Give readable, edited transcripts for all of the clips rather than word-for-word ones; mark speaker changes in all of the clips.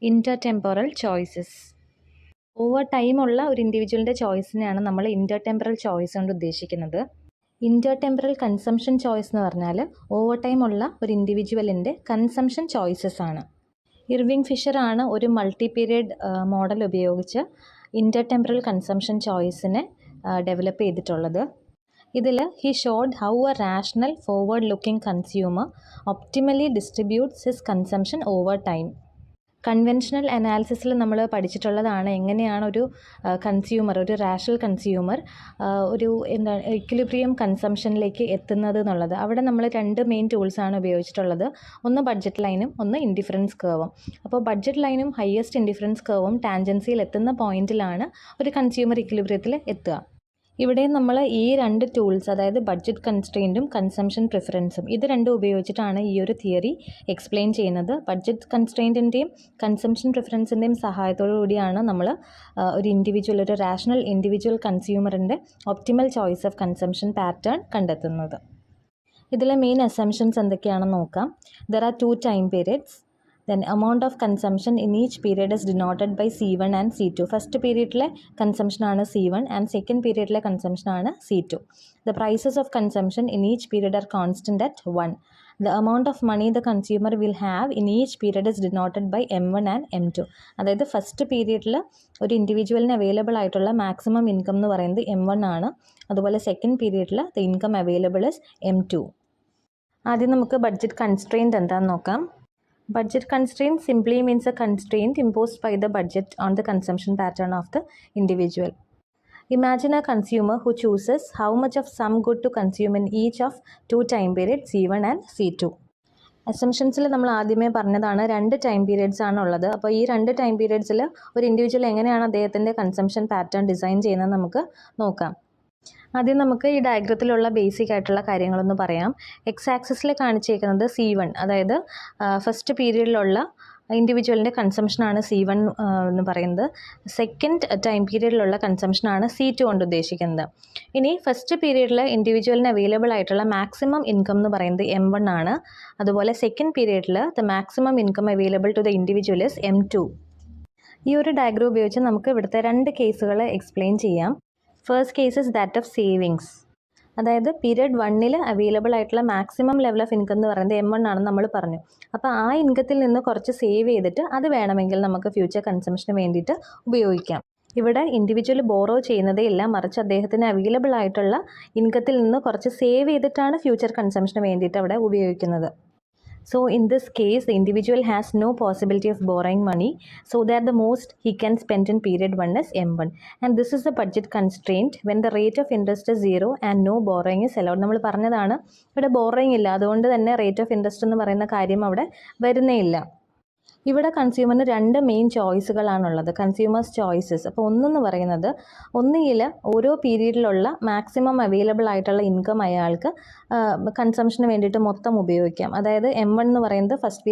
Speaker 1: ഇൻ്റർടെമ്പറൽ choices. Over ടൈമുള്ള ഒരു ഇൻഡിവിജ്വലിൻ്റെ ചോയ്സിനെയാണ് നമ്മൾ ഇൻ്റർടെമ്പറൽ choice കൊണ്ട് ഉദ്ദേശിക്കുന്നത്. ഇൻ്റർടെമ്പറൽ കൺസംഷൻ ചോയ്സ് എന്ന് പറഞ്ഞാൽ ഓവർ ടൈമുള്ള ഒരു ഇൻഡിവിജ്വലിൻ്റെ കൺസംഷൻ ചോയ്സസ് ആണ്. ഇർവിങ് ഫിഷറാണ് ഒരു മൾട്ടി പീരിയഡ് മോഡൽ ഉപയോഗിച്ച് ഇൻ്റർടെമ്പറൽ കൺസംഷൻ ചോയ്സിനെ ഡെവലപ്പ് ചെയ്തിട്ടുള്ളത്. ഇതിൽ he showed how a rational forward looking consumer optimally distributes his consumption over time. Conventional അനാലിസിസിൽ നമ്മൾ പഠിച്ചിട്ടുള്ളതാണ് എങ്ങനെയാണ് ഒരു കൺസ്യൂമർ, ഒരു റാഷണൽ കൺസ്യൂമർ ഒരു ഇക്വിലിബ്രിയം കൺസംഷനിലേക്ക് എത്തുന്നത് എന്നുള്ളത്. അവിടെ നമ്മൾ രണ്ട് മെയിൻ ടൂൾസാണ് ഉപയോഗിച്ചിട്ടുള്ളത്. ഒന്ന് ബഡ്ജറ്റ് ലൈനും ഒന്ന് ഇൻഡിഫറൻസ് കർവും. അപ്പോൾ ബഡ്ജറ്റ് ലൈനും ഹയസ്റ്റ് ഇൻഡിഫറൻസ് കർവും ടാൻജൻസിയിൽ എത്തുന്ന പോയിന്റിലാണ് ഒരു കൺസ്യൂമർ ഇക്വിലിബ്രിയത്തിൽ എത്തുക. ഇവിടെ നമ്മൾ ഈ രണ്ട് ടൂൾസ്, അതായത് ബഡ്ജറ്റ് കൺസ്ട്രെയിൻറ്റും കൺസംഷൻ പ്രിഫറൻസും, ഇത് രണ്ടും ഉപയോഗിച്ചിട്ടാണ് ഈ ഒരു തിയറി എക്സ്പ്ലെയിൻ ചെയ്യുന്നത്. ബഡ്ജറ്റ് കൺസ്ട്രെയിൻറ്റിൻ്റെയും കൺസംഷൻ പ്രിഫറൻസിൻ്റെയും സഹായത്തോടു കൂടിയാണ് നമ്മൾ ഒരു റാഷണൽ ഇൻഡിവിജ്വൽ കൺസ്യൂമറിൻ്റെ optimal choice of consumption pattern കണ്ടെത്തുന്നത്. ഇതിലെ മെയിൻ അസംഷൻസ് എന്തൊക്കെയാണെന്ന് നോക്കാം. There are 2 time periods. Then amount of consumption in each period is denoted by C1 and C2. First പീരീഡിലെ കൺസംഷൻ ആണ് C1 ആൻഡ് സെക്കൻഡ് പീരീഡിലെ consumption ആണ് C2. The prices of consumption in each period are constant at 1. The amount of money the consumer will have in each period is denoted by M1 and M2. അതായത് first പീരീഡിൽ ഒരു ഇൻഡിവിജ്വലിന് available ആയിട്ടുള്ള maximum income എന്ന് പറയുന്നത് M1 ആണ്. അതുപോലെ second പീരീഡിൽ the income available is M2. ആദ്യം നമുക്ക് ബഡ്ജറ്റ് കൺസ്ട്രെയിൻറ്റ് എന്താണെന്ന് നോക്കാം. Budget constraint simply means a constraint imposed by the budget on the consumption pattern of the individual. Imagine a consumer who chooses how much of some good to consume in each of 2 time periods C1 and C2. അസംഷൻസിൽ നമ്മൾ ആദ്യമേ പറഞ്ഞതാണ് 2 time periods ആണുള്ളത്. അപ്പോൾ ഈ 2 time പീരീഡ്സിൽ ഒരു individual എങ്ങനെയാണ് അദ്ദേഹത്തിൻ്റെ consumption pattern design ചെയ്യുന്നത് നമുക്ക് നോക്കാം. ആദ്യം നമുക്ക് ഈ ഡയഗ്രത്തിലുള്ള ബേസിക് ആയിട്ടുള്ള കാര്യങ്ങളൊന്ന് പറയാം. എക്സ് ആക്സിസിൽ കാണിച്ചേക്കുന്നത് C1, അതായത് ഫസ്റ്റ് പീരീഡിലുള്ള ഇൻഡിവിജ്വലിൻ്റെ കൺസംഷനാണ് C1 എന്ന് പറയുന്നത്. സെക്കൻഡ് ടൈം പീരീഡിലുള്ള കൺസംഷനാണ് C2 കൊണ്ട് ഉദ്ദേശിക്കുന്നത്. ഇനി ഫസ്റ്റ് പീരീഡിൽ ഇൻഡിവിജ്വലിന് അവൈലബിൾ ആയിട്ടുള്ള മാക്സിമം ഇൻകം എന്ന് പറയുന്നത് M1 ആണ്. അതുപോലെ സെക്കൻഡ് പീരീഡിൽ the maximum income available to the individual is M2. ഈ ഒരു ഡയഗ്രം ഉപയോഗിച്ച് നമുക്ക് ഇവിടുത്തെ 2 കേസുകൾ എക്സ്പ്ലെയിൻ ചെയ്യാം. First case is that of savings. അതായത് പീരീഡ് 1 അവൈലബിൾ ആയിട്ടുള്ള മാക്സിമം ലെവൽ ഓഫ് ഇൻകം എന്ന് പറയുന്നത് M1 ആണെന്ന് നമ്മൾ പറഞ്ഞു. അപ്പോൾ ആ ഇൻകത്തിൽ നിന്ന് കുറച്ച് സേവ് ചെയ്തിട്ട് അത് വേണമെങ്കിൽ നമുക്ക് ഫ്യൂച്ചർ കൺസംഷന് വേണ്ടിയിട്ട് ഉപയോഗിക്കാം. ഇവിടെ ഇൻഡിവിജ്വൽ ബോറോ ചെയ്യുന്നതേ ഇല്ല, മറിച്ച് അദ്ദേഹത്തിന് അവൈലബിൾ ആയിട്ടുള്ള ഇൻകത്തിൽ നിന്ന് കുറച്ച് സേവ് ചെയ്തിട്ടാണ് ഫ്യൂച്ചർ കൺസംഷന് വേണ്ടിയിട്ട് അവിടെ ഉപയോഗിക്കുന്നത്. So in this case, the individual has no possibility of borrowing money, so that the most he can spend in period 1 is M1. And this is the budget constraint when the rate of interest is 0 and no borrowing is allowed. നമ്മൾ പറഞ്ഞതാണ് ഇവിടെ borrowing ഇല്ല, അതുകൊണ്ട് തന്നെ rate of interest എന്ന് പറയുന്ന കാര്യം അവിടെ വരുന്നേ ഇല്ല. ഇവിടെ കൺസ്യൂമറിന് 2 മെയിൻ ചോയ്സുകളാണുള്ളത്, കൺസ്യൂമേഴ്സ് ചോയ്സസ്. അപ്പോൾ ഒന്നെന്ന് പറയുന്നത് ഒന്നുകിൽ ഓരോ പീരീഡിലുള്ള മാക്സിമം അവൈലബിൾ ആയിട്ടുള്ള ഇൻകം അയാൾക്ക് കൺസംഷന് വേണ്ടിയിട്ട് മൊത്തം ഉപയോഗിക്കാം. അതായത് M1 എന്ന് പറയുന്നത് ഫസ്റ്റ്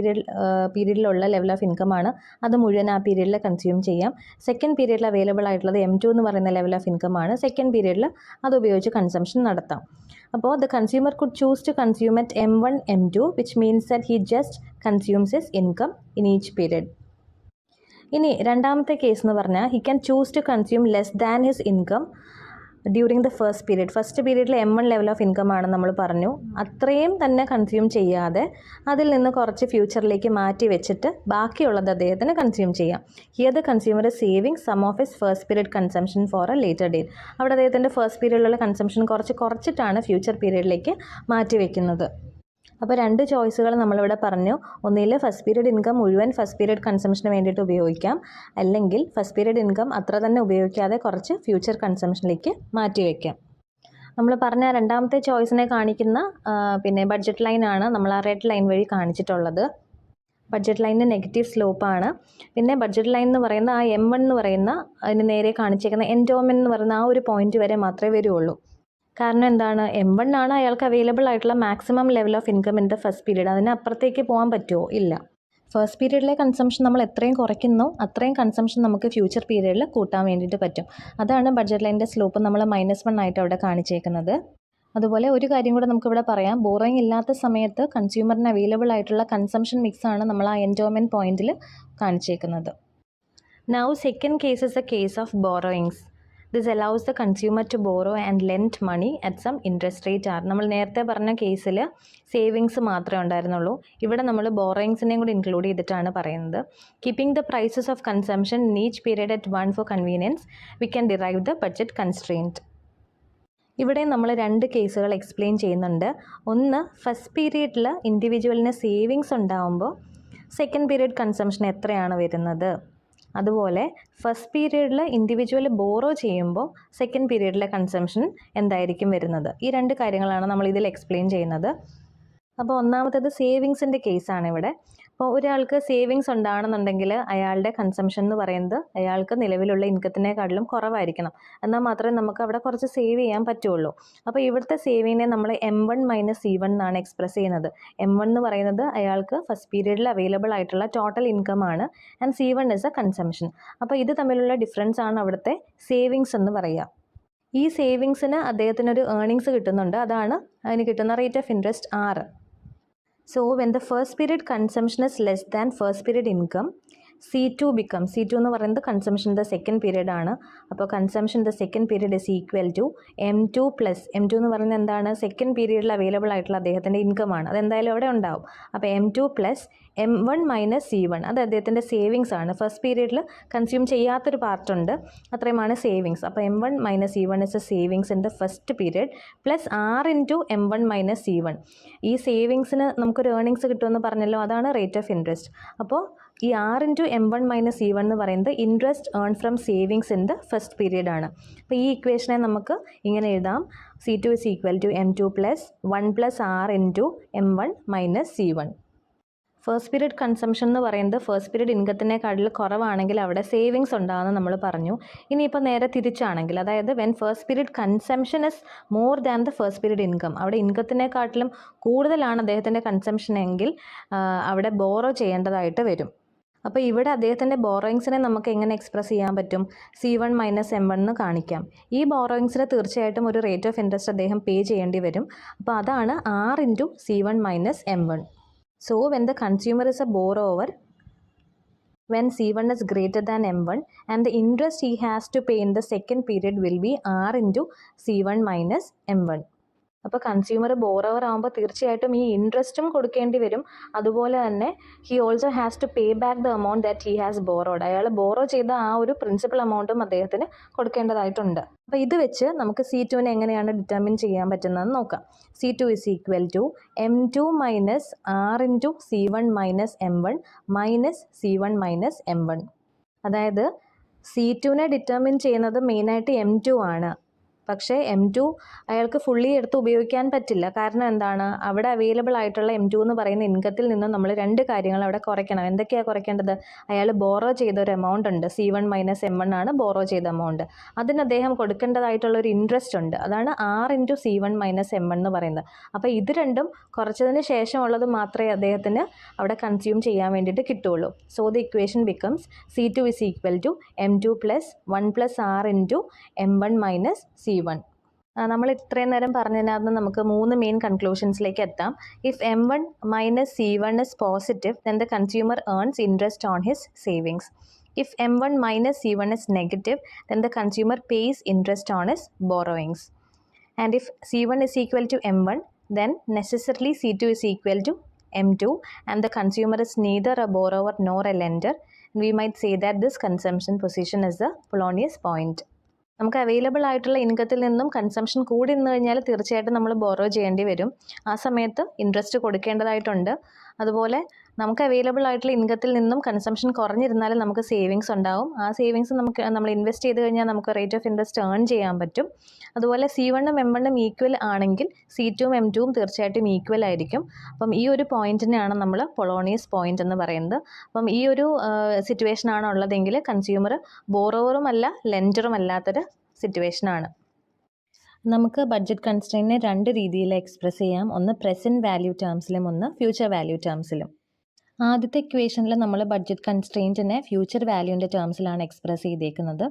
Speaker 1: പീരീഡിലുള്ള ലെവൽ ഓഫ് ഇൻകം ആണ്, അത് മുഴുവൻ ആ പീരീഡിൽ കൺസ്യൂം ചെയ്യാം. സെക്കൻഡ് പീരീഡിൽ അവൈലബിൾ ആയിട്ടുള്ളത് M2 എന്ന് പറയുന്ന ലെവൽ ഓഫ് ഇൻകം ആണ്, സെക്കൻഡ് പീരീഡിൽ അത് ഉപയോഗിച്ച് കൺസംഷൻ നടത്താം. അപ്പോൾ the consumer could choose to consume at M1, M2, which means that he just consumes his income in each period. ഇനി രണ്ടാമത്തെ കേസ് എന്ന് പറഞ്ഞാൽ he can choose to consume less than his income during the first period. First പീരീഡിൽ M1 level of income ആണ് നമ്മൾ പറഞ്ഞു, അത്രയും തന്നെ കൺസ്യൂം ചെയ്യാതെ അതിൽ നിന്ന് കുറച്ച് ഫ്യൂച്ചറിലേക്ക് മാറ്റി വെച്ചിട്ട് ബാക്കിയുള്ളത് അദ്ദേഹത്തിന് കൺസ്യൂം ചെയ്യാം. Here the consumer is saving some of his first period consumption for a later date. അവിടെ അദ്ദേഹത്തിൻ്റെ ഫസ്റ്റ് പീരീഡിലുള്ള കൺസംഷൻ കുറച്ചിട്ടാണ് ഫ്യൂച്ചർ പീരീഡിലേക്ക് മാറ്റി വെക്കുന്നത്. അപ്പോൾ 2 ചോയ്സുകൾ നമ്മളിവിടെ പറഞ്ഞു. ഒന്നിൽ ഫസ്റ്റ് പീരീഡ് ഇൻകം മുഴുവൻ ഫസ്റ്റ് പീരീഡ് കൺസംഷന് വേണ്ടിയിട്ട് ഉപയോഗിക്കാം, അല്ലെങ്കിൽ ഫസ്റ്റ് പീരീഡ് ഇൻകം അത്ര തന്നെ ഉപയോഗിക്കാതെ കുറച്ച് ഫ്യൂച്ചർ കൺസംഷനിലേക്ക് മാറ്റി വയ്ക്കാം. നമ്മൾ പറഞ്ഞ രണ്ടാമത്തെ ചോയ്സിനെ കാണിക്കുന്ന ബഡ്ജറ്റ് ലൈനാണ് നമ്മൾ ആ റെഡ് ലൈൻ വഴി കാണിച്ചിട്ടുള്ളത്. ബഡ്ജറ്റ് ലൈനിന് നെഗറ്റീവ് സ്ലോപ്പാണ്. പിന്നെ ബഡ്ജറ്റ് ലൈൻ എന്ന് പറയുന്ന ആ M1 എന്ന് പറയുന്ന അതിന് നേരെ കാണിച്ചേക്കുന്ന എൻഡോമെന്റ് എന്ന് പറയുന്ന ആ ഒരു പോയിന്റ് വരെ മാത്രമേ വരുള്ളൂ. കാരണം എന്താണ്, M1 ആണ് അയാൾക്ക് അവൈലബിൾ ആയിട്ടുള്ള maximum level of income in the first period. അതിനപ്പുറത്തേക്ക് പോകാൻ പറ്റുമോ? ഇല്ല. ഫസ്റ്റ് പീരീഡിലെ കൺസംഷൻ നമ്മൾ എത്രയും കുറയ്ക്കുന്നോ അത്രയും കൺസംഷൻ നമുക്ക് ഫ്യൂച്ചർ പീരീഡിൽ കൂട്ടാൻ വേണ്ടിയിട്ട് പറ്റും. അതാണ് ബഡ്ജറ്റ് ലൈനിൻ്റെ സ്ലോപ്പ് നമ്മൾ -1 ആയിട്ട് അവിടെ കാണിച്ചേക്കുന്നത്. അതുപോലെ ഒരു കാര്യം കൂടെ നമുക്കിവിടെ പറയാം, ബോറോയിങ് ഇല്ലാത്ത സമയത്ത് കൺസ്യൂമറിന് അവൈലബിൾ ആയിട്ടുള്ള കൺസംഷൻ മിക്സാണ് നമ്മൾ ആ എൻഡോമെൻറ്റ് പോയിന്റിൽ കാണിച്ചേക്കുന്നത്. Now second case is a case of borrowings. This allows the consumer to borrow and lend money at some interest rate r. നമ്മൾ നേരത്തെ പറഞ്ഞ കേസിൽ സേവിങ്സ് മാത്രമേ ഉണ്ടായിരുന്നുള്ളൂ. ഇവിടെ നമ്മൾ ബോറോയിങ്സിനെയും കൂടി ഇൻക്ലൂഡ് ചെയ്തിട്ടാണ് പറയുന്നത്. Keeping the prices of consumption in each period at one for convenience we can derive the budget constraint. ഇവിടെ നമ്മൾ രണ്ട് കേസുകൾ എക്സ്പ്ലെയിൻ ചെയ്യുന്നുണ്ട്. ഒന്ന്, ഫസ്റ്റ് പീരീഡിൽ ഇൻഡിവിജ്വലിന് സേവിങ്സ് ഉണ്ടാകുമ്പോൾ സെക്കൻഡ് പീരീഡ് കൺസംഷൻ എത്രയാണ് വരുന്നത്. അതുപോലെ ഫസ്റ്റ് പീരീഡിൽ ഇൻഡിവിജ്വൽ ബോറോ ചെയ്യുമ്പോൾ സെക്കൻഡ് പീരീഡിലെ കൺസംഷൻ എന്തായിരിക്കും വരുന്നത്. ഈ രണ്ട് കാര്യങ്ങളാണ് നമ്മൾ ഇതിൽ എക്സ്പ്ലെയിൻ ചെയ്യുന്നത്. അപ്പോൾ ഒന്നാമത്തേത് സേവിങ്സിൻ്റെ കേസാണ് ഇവിടെ. അപ്പോൾ ഒരാൾക്ക് സേവിങ്സ് ഉണ്ടാകണമെന്നുണ്ടെങ്കിൽ അയാളുടെ കൺസംഷൻ എന്ന് പറയുന്നത് അയാൾക്ക് നിലവിലുള്ള ഇൻകത്തിനേക്കാട്ടിലും കുറവായിരിക്കണം. എന്നാൽ മാത്രമേ നമുക്ക് അവിടെ കുറച്ച് സേവ് ചെയ്യാൻ പറ്റുള്ളൂ. അപ്പോൾ ഇവിടുത്തെ സേവിങ്ങിനെ നമ്മൾ M1 - C1 എന്നാണ് എക്സ്പ്രസ് ചെയ്യുന്നത്. M1 എന്ന് പറയുന്നത് അയാൾക്ക് ഫസ്റ്റ് പീരീഡിൽ അവൈലബിൾ ആയിട്ടുള്ള ടോട്ടൽ ഇൻകം ആണ്, and C1 is A consumption. അപ്പോൾ ഇത് തമ്മിലുള്ള ഡിഫറൻസ് ആണ് അവിടുത്തെ സേവിങ്സ് എന്ന് പറയുക. ഈ സേവിങ്സിന് അദ്ദേഹത്തിനൊരു ഏർണിങ്സ് കിട്ടുന്നുണ്ട്, അതാണ് അതിന് കിട്ടുന്ന rate of interest 6. So when the first period consumption is less than first period income, C2 becomes, C2 എന്ന് പറയുന്നത് കൺസംഷൻ്റെ സെക്കൻഡ് പീരീഡ് ആണ്. അപ്പോൾ കൺസംഷൻ്റെ second period is equal to M2 plus, M2 എന്ന് പറയുന്നത് എന്താണ്, സെക്കൻഡ് പീരീഡിൽ അവൈലബിൾ ആയിട്ടുള്ള അദ്ദേഹത്തിൻ്റെ ഇൻകം ആണ്, അതെന്തായാലും അവിടെ ഉണ്ടാവും. അപ്പോൾ M2 പ്ലസ് M1 - C1, അത് അദ്ദേഹത്തിൻ്റെ സേവിങ്സ് ആണ്. ഫസ്റ്റ് പീരീഡിൽ കൺസ്യൂം ചെയ്യാത്തൊരു പാർട്ടുണ്ട്, അത്രയുമാണ് സേവിങ്സ്. അപ്പോൾ M1 - C1 is A savings in the first period plus R into M1 - C1. ഈ സേവിങ്സിന് നമുക്കൊരു ഏർണിങ്സ് കിട്ടുമെന്ന് പറഞ്ഞല്ലോ, അതാണ് റേറ്റ് ഓഫ് ഇൻട്രസ്റ്റ്. അപ്പോൾ ഈ R ഇൻറ്റു M1 - C1 എന്ന് പറയുന്നത് interest earn from savings in the first period ആണ്. അപ്പോൾ ഈ ഇക്വേഷനെ നമുക്ക് ഇങ്ങനെ എഴുതാം, C2 is equal to M2 plus 1 plus R into M1 - C1. First period consumption എന്ന് പറയുന്നത് ഫസ്റ്റ് പീരീഡ് ഇൻകത്തിനേക്കാട്ടിൽ കുറവാണെങ്കിൽ അവിടെ സേവിങ്സ് ഉണ്ടാകുമെന്ന് നമ്മൾ പറഞ്ഞു. ഇനിയിപ്പോൾ നേരെ തിരിച്ചാണെങ്കിൽ, അതായത് when first period consumption is more than the first period income, അവിടെ ഇൻകത്തിനേക്കാട്ടിലും കൂടുതലാണ് അദ്ദേഹത്തിൻ്റെ കൺസംഷൻ എങ്കിൽ അവിടെ ബോറോ ചെയ്യേണ്ടതായിട്ട് വരും. അപ്പോൾ ഇവിടെ അദ്ദേഹത്തിൻ്റെ ബോറോയിങ്സിനെ നമുക്ക് എങ്ങനെ എക്സ്പ്രസ് ചെയ്യാൻ പറ്റും, C1 - M1 എന്ന് കാണിക്കാം. ഈ ബോറോയിങ്സിന് തീർച്ചയായിട്ടും ഒരു റേറ്റ് ഓഫ് ഇൻട്രസ്റ്റ് അദ്ദേഹം പേ ചെയ്യേണ്ടി വരും. അപ്പോൾ അതാണ് R into C1 - M1. So when the consumer is a borrower, when C1 is greater than M1, and the interest he has to pay in the second period will be R into C1 minus M1. അപ്പോൾ consumer borrower ആകുമ്പോൾ തീർച്ചയായിട്ടും ഈ ഇൻട്രസ്റ്റും കൊടുക്കേണ്ടി വരും. അതുപോലെ തന്നെ he also has to pay back the amount that he has borrowed. അയാൾ borrow ചെയ്ത ആ ഒരു പ്രിൻസിപ്പൽ എമൗണ്ടും അദ്ദേഹത്തിന് കൊടുക്കേണ്ടതായിട്ടുണ്ട്. അപ്പോൾ ഇത് വെച്ച് നമുക്ക് C2 എങ്ങനെയാണ് ഡിറ്റർമിൻ ചെയ്യാൻ പറ്റുന്നതെന്ന് നോക്കാം. C2 is equal to M2 minus R into C1 minus M1 minus C1 minus M1. അതായത് C2 ഡിറ്റർമിൻ ചെയ്യുന്നത് മെയിനായിട്ട് M2 ആണ്. പക്ഷേ M2 അയാൾക്ക് ഫുള്ളി എടുത്ത് ഉപയോഗിക്കാൻ പറ്റില്ല. കാരണം എന്താണ്, അവിടെ അവൈലബിൾ ആയിട്ടുള്ള M2 എന്ന് പറയുന്ന ഇൻകത്തിൽ നിന്ന് നമ്മൾ രണ്ട് കാര്യങ്ങൾ അവിടെ കുറയ്ക്കണം. എന്തൊക്കെയാണ് കുറയ്ക്കേണ്ടത്? അയാൾ ബോറോ ചെയ്ത ഒരു എമൗണ്ട് ഉണ്ട്, C1 മൈനസ് M1 ആണ് ബോറോ ചെയ്ത എമൗണ്ട്. അതിന് അദ്ദേഹം കൊടുക്കേണ്ടതായിട്ടുള്ള ഒരു ഇൻട്രസ്റ്റ് ഉണ്ട്, അതാണ് R into C1 minus M1 എന്ന് പറയുന്നത്. അപ്പോൾ ഇത് രണ്ടും കുറച്ചതിന് ശേഷമുള്ളത് മാത്രമേ അദ്ദേഹത്തിന് അവിടെ കൺസ്യൂം ചെയ്യാൻ വേണ്ടിയിട്ട് കിട്ടുള്ളൂ. So the equation becomes C2 is equal to M2 plus 1 plus R into M1 minus C1. നമ്മൾ ഇത്രയും നേരം പറഞ്ഞതിനകത്ത് നമുക്ക് 3 മെയിൻ കൺക്ലൂഷൻസിലേക്ക് എത്താം. If M1 minus C1 is positive, then the consumer earns interest on his savings. If M1 minus C1 is negative, then the consumer pays interest on his borrowings. And if C1 is equal to M1, then necessarily C2 is equal to M2, and the consumer is neither a borrower nor a lender. We might say that this consumption position is the Polonius point. നമുക്ക് available ആയിട്ടുള്ള ഇൻകത്തിൽ നിന്നും consumption കൂടി നിന്ന് കഴിഞ്ഞാൽ തീർച്ചയായിട്ടും നമ്മൾ borrow ചെയ്യേണ്ടി വരും. ആ സമയത്ത് ഇൻട്രസ്റ്റ് കൊടുക്കേണ്ടതായിട്ടുണ്ട്. അതുപോലെ നമുക്ക് അവൈലബിൾ ആയിട്ടുള്ള ഇൻകത്തിൽ നിന്നും കൺസംഷൻ കുറഞ്ഞിരുന്നാലും നമുക്ക് സേവിങ്സ് ഉണ്ടാവും. ആ സേവിങ്സ് നമ്മൾ ഇൻവെസ്റ്റ് ചെയ്ത് കഴിഞ്ഞാൽ നമുക്ക് റേറ്റ് ഓഫ് ഇൻട്രസ്റ്റ് ഏൺ ചെയ്യാൻ പറ്റും. അതുപോലെ C1ഉം M1ഉം ഈക്വൽ ആണെങ്കിൽ C2ഉം M2ഉം തീർച്ചയായിട്ടും ഈക്വൽ ആയിരിക്കും. അപ്പം ഈ ഒരു പോയിന്റിനെയാണ് നമ്മൾ പൊളോണിയസ് പോയിന്റ് എന്ന് പറയുന്നത്. അപ്പം ഈ ഒരു സിറ്റുവേഷനാണ് ഉള്ളതെങ്കിൽ കൺസ്യൂമർ ബോറോവറും അല്ല ലെൻഡറും അല്ലാത്തൊരു സിറ്റുവേഷനാണ്. നമുക്ക് ബഡ്ജറ്റ് കൺസ്ട്രെയിനെ 2 രീതിയിൽ എക്സ്പ്രസ് ചെയ്യാം. ഒന്ന് പ്രസൻറ്റ് വാല്യൂ ടേംസിലും ഒന്ന് ഫ്യൂച്ചർ വാല്യൂ ടേംസിലും. ആദ്യത്തെ ഇക്വേഷനിൽ നമ്മൾ ബഡ്ജറ്റ് കൺസ്ട്രെയിൻറ്റിനെ ഫ്യൂച്ചർ വാല്യൂവിൻ്റെ ടേംസിലാണ് എക്സ്പ്രസ് ചെയ്തേക്കുന്നത്.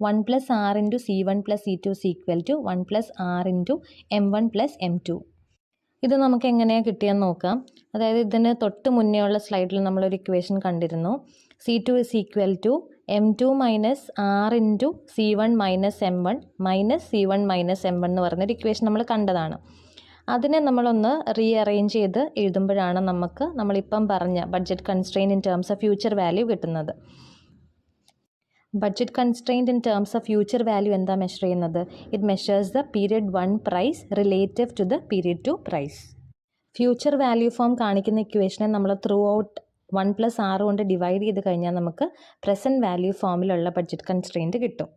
Speaker 1: 1+r into C1+C2 is equal to 1+r into M1+M2. ഇത് നമുക്ക് എങ്ങനെയാണ് കിട്ടിയെന്ന് നോക്കാം. അതായത് ഇതിന് തൊട്ട് മുന്നേ ഉള്ള സ്ലൈഡിൽ നമ്മളൊരു ഇക്വേഷൻ കണ്ടിരുന്നു. C2 is equal to M2 minus R into C1 minus M1 minus C1 minus M1 എന്ന് പറയുന്നൊരു ഇക്വേഷൻ നമ്മൾ കണ്ടതാണ്. അതിനെ നമ്മളൊന്ന് റീഅറേഞ്ച് ചെയ്ത് എഴുതുമ്പോഴാണ് നമുക്ക് നമ്മളിപ്പം പറഞ്ഞ budget constraint in terms of future value കിട്ടുന്നത്. Budget constraint in terms of future value എന്താ മെഷർ ചെയ്യുന്നത്? It measures the period 1 price relative to the period 2 price. Future value form കാണിക്കുന്ന ഇക്വേഷനെ നമ്മൾ ത്രൂ ഔട്ട് 1+r കൊണ്ട് divide ചെയ്ത് കഴിഞ്ഞാൽ നമുക്ക് പ്രസൻറ്റ് വാല്യൂ ഫോമിലുള്ള ബഡ്ജറ്റ് കൺസ്ട്രെയിൻറ്റ് കിട്ടും.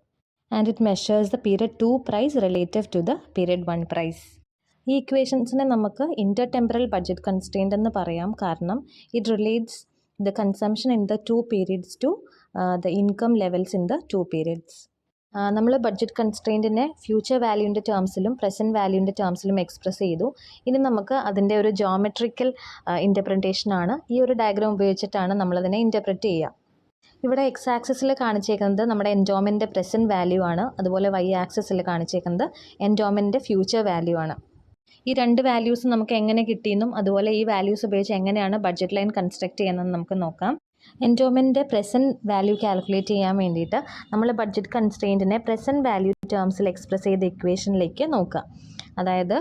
Speaker 1: And it measures the period 2 price relative to the period 1 price. ഈ ഇക്വേഷൻസിനെ നമുക്ക് ഇൻ്റർ ടെമ്പറൽ ബഡ്ജറ്റ് കൺസ്ട്രെയിൻറ്റ് എന്ന് പറയാം. കാരണം it relates the consumption in the 2 periods to the income levels in the 2 periods. നമ്മൾ budget കൺസ്ട്രെയിൻറ്റിനെ future വാല്യൂവിൻ്റെ ടേംസിലും പ്രസൻറ്റ് വാല്യൂവിൻ്റെ ടേംസിലും എക്സ്പ്രസ് ചെയ്തു. ഇനി നമുക്ക് അതിൻ്റെ ഒരു ജോമെട്രിക്കൽ ഇൻ്റർപ്രിറ്റേഷനാണ്. ഈ ഒരു ഡയഗ്രാം ഉപയോഗിച്ചിട്ടാണ് നമ്മളതിനെ ഇൻ്റർപ്രറ്റ് ചെയ്യുക. ഇവിടെ എക്സ് ആക്സിസിൽ കാണിച്ചേക്കുന്നത് നമ്മുടെ എൻഡോമെൻ്റെ പ്രസൻറ്റ് വാല്യൂ ആണ്. അതുപോലെ വൈ ആക്സിസിൽ കാണിച്ചേക്കുന്നത് എൻഡോമെൻ്റെ ഫ്യൂച്ചർ വാല്യൂ ആണ്. ഈ രണ്ട് വാല്യൂസ് നമുക്ക് എങ്ങനെ കിട്ടിയെന്നും അതുപോലെ ഈ വാല്യൂസ് ഉപയോഗിച്ച് എങ്ങനെയാണ് ബഡ്ജറ്റ് ലൈൻ കൺസ്ട്രക്ട് ചെയ്യുന്നതെന്ന് നമുക്ക് നോക്കാം. എൻഡോമെൻ്റെ പ്രസൻറ്റ് വാല്യൂ കാൽക്കുലേറ്റ് ചെയ്യാൻ വേണ്ടിയിട്ട് നമ്മൾ ബഡ്ജറ്റ് കൺസ്ട്രെയിൻറ്റിനെ പ്രസൻറ്റ് വാല്യൂ ടേംസിൽ എക്സ്പ്രസ് ചെയ്ത ഇക്വേഷനിലേക്ക് നോക്കാം. അതായത്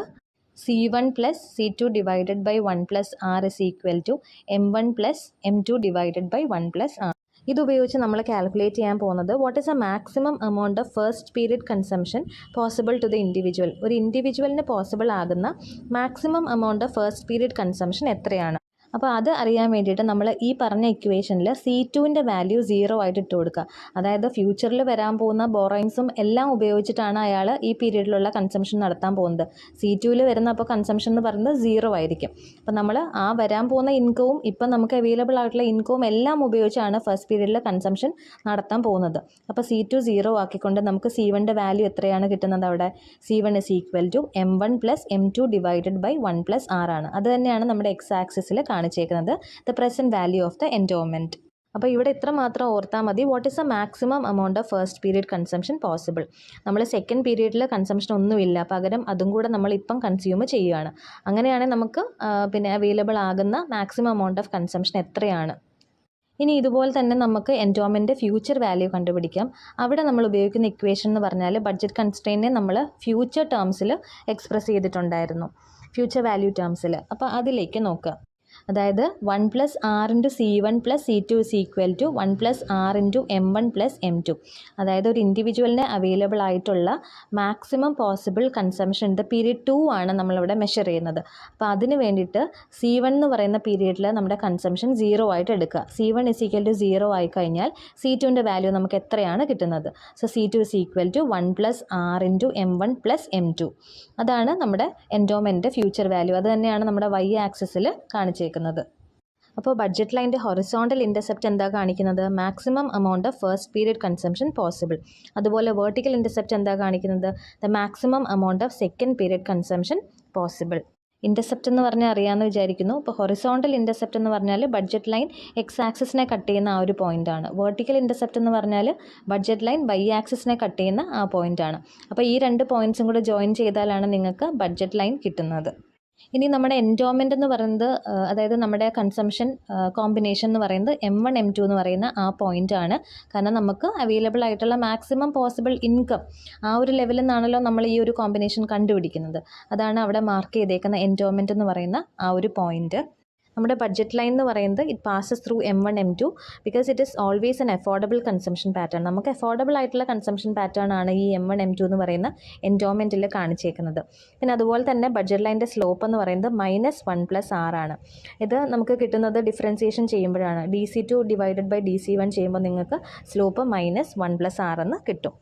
Speaker 1: C1 + C2 divided by 1+r is equal to M1 + M2 divided by 1+r. ഇതുപയോഗിച്ച് നമ്മൾ കാൽക്കുലേറ്റ് ചെയ്യാൻ പോകുന്നത് what is a maximum amount of first period consumption possible to the individual. ഒരു ഇൻഡിവിജ്വലിന് പോസിബിൾ ആകുന്ന maximum amount of first period consumption എത്രയാണ്. അപ്പോൾ അത് അറിയാൻ വേണ്ടിയിട്ട് നമ്മൾ ഈ പറഞ്ഞ ഇക്വേഷനിൽ C2ൻ്റെ വാല്യൂ 0 ആയിട്ട് ഇട്ട് കൊടുക്കുക. അതായത് ഫ്യൂച്ചറിൽ വരാൻ പോകുന്ന ബോറോയിങ്സും എല്ലാം ഉപയോഗിച്ചിട്ടാണ് അയാൾ ഈ പീരീഡിലുള്ള കൺസംഷൻ നടത്താൻ പോകുന്നത്. C2ൽ വരുന്ന അപ്പോൾ കൺസംഷൻ എന്ന് പറയുന്നത് 0 ആയിരിക്കും. അപ്പോൾ നമ്മൾ ആ വരാൻ പോകുന്ന ഇൻകവും ഇപ്പം നമുക്ക് അവൈലബിൾ ആയിട്ടുള്ള ഇൻകവും എല്ലാം ഉപയോഗിച്ചാണ് ഫസ്റ്റ് പീരീഡിൽ കൺസംഷൻ നടത്താൻ പോകുന്നത്. അപ്പോൾ C2 0 ആക്കിക്കൊണ്ട് നമുക്ക് C1ൻ്റെ വാല്യൂ എത്രയാണ് കിട്ടുന്നത്? അവിടെ C1 is equal to M1 + M2 divided by 1+r ആണ്. അത് തന്നെയാണ് നമ്മുടെ എക്സ് ആക്സിസിൽ കാണിച്ചേക്കുന്നത് the present value of the endowment. അപ്പോൾ ഇവിടെ ഇത്ര മാത്രം ഓർത്താൽ മതി. What is a maximum amount of first period consumption possible. നമ്മൾ സെക്കൻഡ് പീരീഡിൽ കൺസംഷൻ ഒന്നുമില്ല, പകരം അതും കൂടെ നമ്മൾ ഇപ്പം കൺസ്യൂം ചെയ്യുകയാണ്. അങ്ങനെയാണെങ്കിൽ നമുക്ക് പിന്നെ അവൈലബിൾ ആകുന്ന മാക്സിമം എമൗണ്ട് ഓഫ് കൺസംഷൻ എത്രയാണ്. ഇനി ഇതുപോലെ തന്നെ നമുക്ക് എൻഡോമെൻ്റെ ഫ്യൂച്ചർ വാല്യൂ കണ്ടുപിടിക്കാം. അവിടെ നമ്മൾ ഉപയോഗിക്കുന്ന ഇക്വേഷൻ എന്ന് പറഞ്ഞാൽ ബഡ്ജറ്റ് കൺസ്ട്രെയിനെ നമ്മൾ ഫ്യൂച്ചർ ടേംസിൽ എക്സ്പ്രസ് ചെയ്തിട്ടുണ്ടായിരുന്നു, ഫ്യൂച്ചർ വാല്യൂ ടേംസിൽ. അപ്പോൾ അതിലേക്ക് നോക്കുക. അതായത് 1+r into C1 + C2 is equal to 1+r into M1 + M2. അതായത് ഒരു ഇൻഡിവിജ്വലിന് അവൈലബിൾ ആയിട്ടുള്ള maximum possible consumption the period 2 ആണ് നമ്മളിവിടെ മെഷർ ചെയ്യുന്നത്. അപ്പോൾ അതിന് വേണ്ടിയിട്ട് C1 എന്ന് പറയുന്ന പീരീഡിൽ നമ്മുടെ കൺസംഷൻ 0 ആയിട്ട് എടുക്കുക. C1 is equal to 0 ആയി കഴിഞ്ഞാൽ C2ൻ്റെ വാല്യൂ നമുക്ക് എത്രയാണ് കിട്ടുന്നത്? So C2 is equal to 1+r into M1 + M2. അതാണ് നമ്മുടെ എൻഡോമെൻ്റെ ഫ്യൂച്ചർ വാല്യൂ. അത് തന്നെയാണ് നമ്മുടെ വൈ ആക്സിസിൽ കാണിച്ചേക്കുന്നത്. അപ്പോൾ ബഡ്ജറ്റ് ലൈൻ്റെ ഹൊറിസോണ്ടൽ ഇൻ്റർസെപ്റ്റ് എന്താ കാണിക്കുന്നത്? Maximum amount of first period consumption possible. അതുപോലെ വെർട്ടിക്കൽ ഇൻ്റർസെപ്റ്റ് എന്താ കാണിക്കുന്നത്? The maximum amount of second period consumption possible. Intercept എന്ന് പറഞ്ഞാൽ അറിയാമെന്ന് വിചാരിക്കുന്നു. ഇപ്പോൾ ഹൊറിസോണ്ടൽ ഇൻ്റർസെപ്റ്റ് എന്ന് പറഞ്ഞാൽ ബഡ്ജറ്റ് ലൈൻ എക്സ് ആക്സിസിനെ കട്ട് ചെയ്യുന്ന ആ ഒരു പോയിൻ്റാണ്. വെർട്ടിക്കൽ ഇൻ്റർസെപ്റ്റ് എന്ന് പറഞ്ഞാൽ ബഡ്ജറ്റ് ലൈൻ വൈ ആക്സിസിനെ കട്ട് ചെയ്യുന്ന ആ പോയിൻ്റാണ്. അപ്പോൾ ഈ രണ്ട് പോയിൻറ്റ്സും കൂടെ ജോയിൻ ചെയ്താലാണ് നിങ്ങൾക്ക് ബഡ്ജറ്റ് ലൈൻ കിട്ടുന്നത്. ഇനി നമ്മുടെ എൻഡോമെൻ്റ് എന്ന് പറയുന്നത്, അതായത് നമ്മുടെ കൺസംഷൻ കോമ്പിനേഷൻ എന്ന് പറയുന്നത് M1 M2 എന്ന് പറയുന്ന ആ പോയിൻ്റാണ്. കാരണം നമുക്ക് അവൈലബിൾ ആയിട്ടുള്ള മാക്സിമം പോസിബിൾ ഇൻകം ആ ഒരു ലെവലിൽ നിന്നാണല്ലോ നമ്മൾ ഈ ഒരു കോമ്പിനേഷൻ കണ്ടുപിടിക്കുന്നത്. അതാണ് അവിടെ മാർക്ക് ചെയ്തേക്കുന്ന എൻഡോമെൻ്റ് എന്ന് പറയുന്ന ആ ഒരു പോയിൻ്റ്. നമ്മുടെ ബഡ്ജറ്റ് ലൈൻ എന്ന് പറയുന്നത് it passes through M1 M2 because it is always N affordable consumption pattern. നമുക്ക് അഫോർഡബിൾ ആയിട്ടുള്ള കൺസംഷൻ പാറ്റേൺ ആണ് ഈ M1 M2 എന്ന് പറയുന്ന എൻഡോമെൻറ്റിൽ കാണിച്ചേക്കുന്നത്. പിന്നെ അതുപോലെ തന്നെ ബഡ്ജറ്റ് ലൈൻ്റെ സ്ലോപ്പ് എന്ന് പറയുന്നത് -1+r ആണ്. ഇത് നമുക്ക് കിട്ടുന്നത് ഡിഫറൻസിയേഷൻ ചെയ്യുമ്പോഴാണ്. DC2 ഡിവൈഡഡ് ബൈ DC1 ചെയ്യുമ്പോൾ നിങ്ങൾക്ക് സ്ലോപ്പ് -1+r എന്ന് കിട്ടും.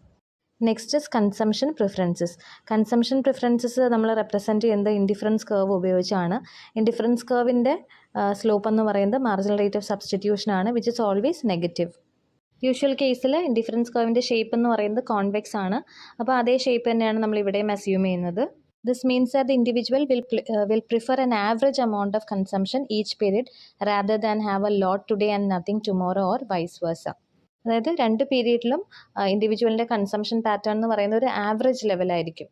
Speaker 1: Next is consumption preferences. Consumption preferences നമ്മൾ റെപ്രസെൻറ്റ് ചെയ്യുന്നത് ഇൻഡിഫറൻസ് കർവ് ഉപയോഗിച്ചാണ്. ഇൻഡിഫറൻസ് കർവിൻ്റെ സ്ലോപ്പ് എന്ന് പറയുന്നത് മാർജിനൽ റേറ്റ് ഓഫ് സബ്സ്റ്റിറ്റ്യൂഷൻ ആണ്, which is always negative. Usual കേസിൽ ഇൻഡിഫറൻസ് കർവിൻ്റെ ഷേപ്പ് എന്ന് പറയുന്നത് കോൺവെക്സ് ആണ്. അപ്പോൾ അതേ ഷേപ്പ് തന്നെയാണ് നമ്മൾ ഇവിടെയും അസ്യൂം ചെയ്യുന്നത്. This means that the individual will prefer an average amount of consumption each period rather than have a lot today and nothing tomorrow or vice versa. അതായത് രണ്ട് പീരീഡിലും ഇൻഡിവിജ്വലിൻ്റെ കൺസംഷൻ പാറ്റേൺ എന്ന് പറയുന്ന ഒരു ആവറേജ് ലെവലായിരിക്കും.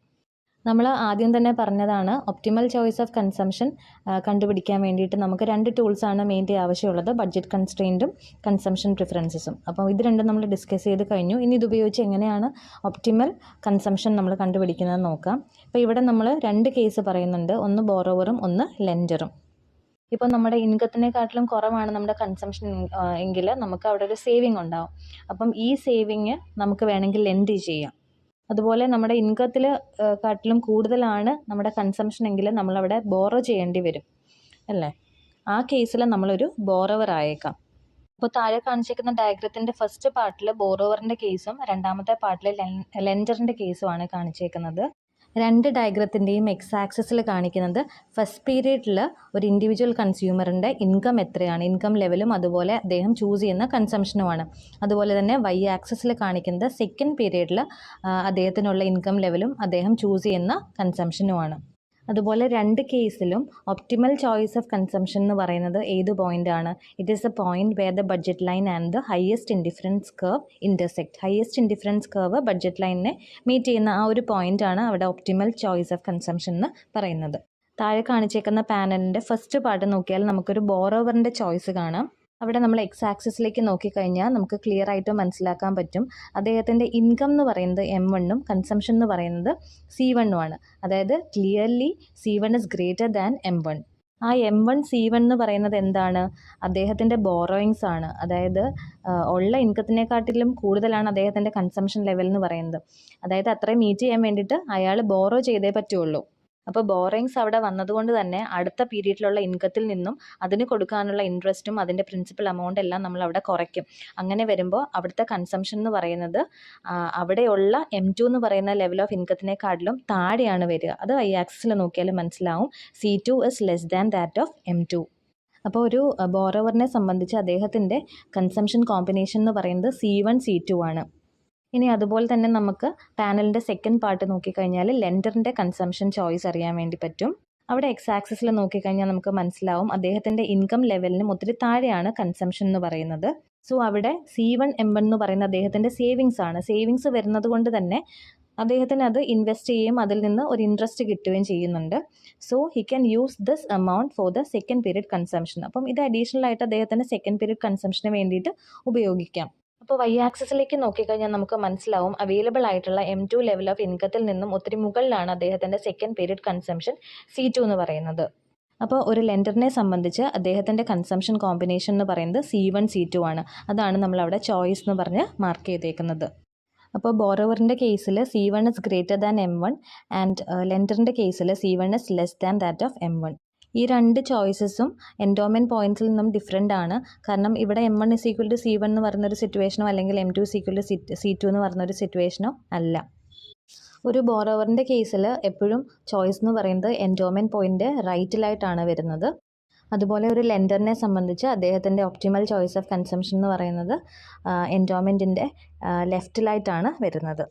Speaker 1: നമ്മൾ ആദ്യം തന്നെ പറഞ്ഞതാണ് ഒപ്റ്റിമൽ ചോയ്സ് ഓഫ് കൺസംഷൻ കണ്ടുപിടിക്കാൻ വേണ്ടിയിട്ട് നമുക്ക് രണ്ട് ടൂൾസാണ് മെയിൻലി ആവശ്യമുള്ളത്, ബഡ്ജറ്റ് കൺസ്ട്രെയിൻറ്റും കൺസംഷൻ പ്രിഫറൻസസും. അപ്പോൾ ഇത് രണ്ടും നമ്മൾ ഡിസ്കസ് ചെയ്ത് കഴിഞ്ഞു. ഇനി ഇതുപയോഗിച്ച് എങ്ങനെയാണ് ഒപ്റ്റിമൽ കൺസംഷൻ നമ്മൾ കണ്ടുപിടിക്കുന്നത് നോക്കാം. അപ്പോൾ ഇവിടെ നമ്മൾ രണ്ട് കേസ് പറയുന്നുണ്ട്, ഒന്ന് ബോറോവറും ഒന്ന് ലെൻഡറും. ഇപ്പോൾ നമ്മുടെ ഇൻകത്തിനെക്കാട്ടിലും കുറവാണ് നമ്മുടെ കൺസംഷൻ എങ്കിൽ നമുക്ക് അവിടെ ഒരു സേവിങ് ഉണ്ടാവും. അപ്പം ഈ സേവിങ് നമുക്ക് വേണമെങ്കിൽ ലെൻഡ് ചെയ്യാം. അതുപോലെ നമ്മുടെ ഇൻകത്തിൽ കാട്ടിലും കൂടുതലാണ് നമ്മുടെ കൺസംഷൻ എങ്കിൽ നമ്മളവിടെ ബോറോ ചെയ്യേണ്ടി വരും അല്ലേ. ആ കേസിൽ നമ്മളൊരു ബോറോവർ ആയേക്കാം. അപ്പോൾ താഴെ കാണിച്ചിരിക്കുന്ന ഡയഗ്രത്തിൻ്റെ ഫസ്റ്റ് പാർട്ടിൽ ബോറോവറിൻ്റെ കേസും രണ്ടാമത്തെ പാർട്ടിൽ ലെൻഡറിൻ്റെ കേസുമാണ് കാണിച്ചേക്കുന്നത്. രണ്ട് ഡയഗ്രത്തിൻ്റെയും എക്സ് ആക്സിസിൽ കാണിക്കുന്നത് ഫസ്റ്റ് പീരീഡിൽ ഒരു ഇൻഡിവിജ്വൽ കൺസ്യൂമറിൻ്റെ ഇൻകം എത്രയാണ്, ഇൻകം ലെവലും അതുപോലെ അദ്ദേഹം ചൂസ് ചെയ്യുന്ന കൺസംഷനുമാണ്. അതുപോലെ തന്നെ വൈ ആക്സിസിൽ കാണിക്കുന്നത് സെക്കൻഡ് പീരീഡിൽ അദ്ദേഹത്തിനുള്ള ഇൻകം ലെവലും അദ്ദേഹം ചൂസ് ചെയ്യുന്ന കൺസംഷനുമാണ്. അതുപോലെ രണ്ട് കേസിലും ഒപ്റ്റിമൽ ചോയ്സ് ഓഫ് കൺസംഷൻ എന്ന് പറയുന്നത് ഏത് പോയിൻ്റാണ്? It is a point where the budget line and the highest indifference curve intersect. Highest indifference curve budget ലൈനിനെ മീറ്റ് ചെയ്യുന്ന ആ ഒരു പോയിൻ്റാണ് അവിടെ ഒപ്റ്റിമൽ ചോയ്സ് ഓഫ് കൺസംഷൻ എന്ന് പറയുന്നത്. താഴെ കാണിച്ചേക്കുന്ന പാനലിൻ്റെ ഫസ്റ്റ് പാർട്ട് നോക്കിയാൽ നമുക്കൊരു ബോറോവറിൻ്റെ ചോയ്സ് കാണാം. അവിടെ നമ്മൾ എക്സ് ആക്സിസിലേക്ക് നോക്കിക്കഴിഞ്ഞാൽ നമുക്ക് ക്ലിയർ ആയിട്ട് മനസ്സിലാക്കാൻ പറ്റും അദ്ദേഹത്തിൻ്റെ ഇൻകം എന്ന് പറയുന്നത് M1ഉം കൺസംഷൻ എന്ന് പറയുന്നത് C1ഉമാണ്. അതായത് clearly C1 is greater than M1. ആ M1 C1 എന്ന് പറയുന്നത് എന്താണ്? അദ്ദേഹത്തിൻ്റെ ബോറോയിങ്സ് ആണ്. അതായത് ഉള്ള ഇൻകത്തിനെക്കാട്ടിലും കൂടുതലാണ് അദ്ദേഹത്തിൻ്റെ കൺസംഷൻ ലെവൽ എന്ന് പറയുന്നത്. അതായത് അത്രയും മീറ്റ് ചെയ്യാൻ വേണ്ടിയിട്ട് അയാൾ ബോറോ ചെയ്തേ പറ്റുള്ളൂ. അപ്പോൾ ബോറോയിങ്സ് അവിടെ വന്നതുകൊണ്ട് തന്നെ അടുത്ത പീരീഡിലുള്ള ഇൻകത്തിൽ നിന്നും അതിന് കൊടുക്കാനുള്ള ഇൻട്രസ്റ്റും അതിൻ്റെ പ്രിൻസിപ്പൽ എമൗണ്ട് എല്ലാം നമ്മൾ അവിടെ കുറയ്ക്കും. അങ്ങനെ വരുമ്പോൾ അവിടുത്തെ കൺസംഷൻ എന്ന് പറയുന്നത് അവിടെയുള്ള M2 എന്ന് പറയുന്ന ലെവൽ ഓഫ് ഇൻകത്തിനെക്കാട്ടിലും താഴെയാണ് വരിക. അത് വൈ ആക്സിസിൽ നോക്കിയാൽ മനസ്സിലാവും. C2 is less than that of M2. അപ്പോൾ ഒരു ബോറോവറിനെ സംബന്ധിച്ച് അദ്ദേഹത്തിൻ്റെ കൺസംഷൻ കോമ്പിനേഷൻ എന്ന് പറയുന്നത് C1 C2 ആണ്. ഇനി അതുപോലെ തന്നെ നമുക്ക് പാനലിൻ്റെ സെക്കൻഡ് പാർട്ട് നോക്കിക്കഴിഞ്ഞാൽ ലെൻഡറിൻ്റെ കൺസംഷൻ ചോയ്സ് അറിയാൻ വേണ്ടി പറ്റും. അവിടെ എക്സ് ആക്സിസിൽ നോക്കിക്കഴിഞ്ഞാൽ നമുക്ക് മനസ്സിലാവും അദ്ദേഹത്തിൻ്റെ ഇൻകം ലെവലിനും ഒത്തിരി താഴെയാണ് കൺസംഷൻ എന്ന് പറയുന്നത്. സോ അവിടെ C1 M1 എന്ന് പറയുന്ന അദ്ദേഹത്തിൻ്റെ സേവിങ്സ് ആണ്. സേവിങ്സ് വരുന്നത് കൊണ്ട് തന്നെ അദ്ദേഹത്തിന് അത് ഇൻവെസ്റ്റ് ചെയ്യുകയും അതിൽ നിന്ന് ഒരു ഇൻട്രസ്റ്റ് കിട്ടുകയും ചെയ്യുന്നുണ്ട്. So he can use this amount for the second period consumption. അപ്പം ഇത് അഡീഷണൽ ആയിട്ട് അദ്ദേഹത്തിൻ്റെ സെക്കൻഡ് പീരീഡ് കൺസംഷന് വേണ്ടിയിട്ട് ഉപയോഗിക്കാം. അപ്പോൾ വൈ ആക്സിസിലേക്ക് നോക്കിക്കഴിഞ്ഞാൽ നമുക്ക് മനസ്സിലാവും അവൈലബിൾ ആയിട്ടുള്ള M2 ലെവൽ ഓഫ് ഇൻകത്തിൽ നിന്നും ഒത്തിരി മുകളിലാണ് അദ്ദേഹത്തിൻ്റെ സെക്കൻഡ് പീരീഡ് കൺസംഷൻ C2 എന്ന് പറയുന്നത്. അപ്പോൾ ഒരു ലെൻഡറിനെ സംബന്ധിച്ച് അദ്ദേഹത്തിൻ്റെ കൺസംഷൻ കോമ്പിനേഷൻ എന്ന് പറയുന്നത് C1 C2 ആണ്. അതാണ് നമ്മളവിടെ ചോയ്സ് എന്ന് പറഞ്ഞ് മാർക്ക് ചെയ്തേക്കുന്നത്. അപ്പോൾ ബോറോവറിൻ്റെ കേസിൽ C1 is greater than M1 and ലെൻഡറിൻ്റെ കേസിൽ C1 is less than that of M1. ഈ രണ്ട് ചോയ്സസും എൻഡോമെൻറ്റ് പോയിൻറ്റ്സിൽ നിന്നും ഡിഫറെൻ്റ് ആണ്. കാരണം ഇവിടെ M1 is equal to C1 എന്ന് പറയുന്നൊരു സിറ്റുവേഷനോ അല്ലെങ്കിൽ M2 is equal to C2 എന്ന് പറയുന്നൊരു സിറ്റുവേഷനോ അല്ല. ഒരു ബോറോവറിൻ്റെ കേസിൽ എപ്പോഴും ചോയ്സ് എന്ന് പറയുന്നത് എൻഡോമെൻറ്റ് പോയിൻ്റ് റൈറ്റിലായിട്ടാണ് വരുന്നത്. അതുപോലെ ഒരു ലെൻഡറിനെ സംബന്ധിച്ച് അദ്ദേഹത്തിൻ്റെ ഒപ്റ്റിമൽ ചോയ്സ് ഓഫ് കൺസംഷൻ എന്ന് പറയുന്നത് എൻഡോമെൻറ്റിൻ്റെ ലെഫ്റ്റിലായിട്ടാണ് വരുന്നത്.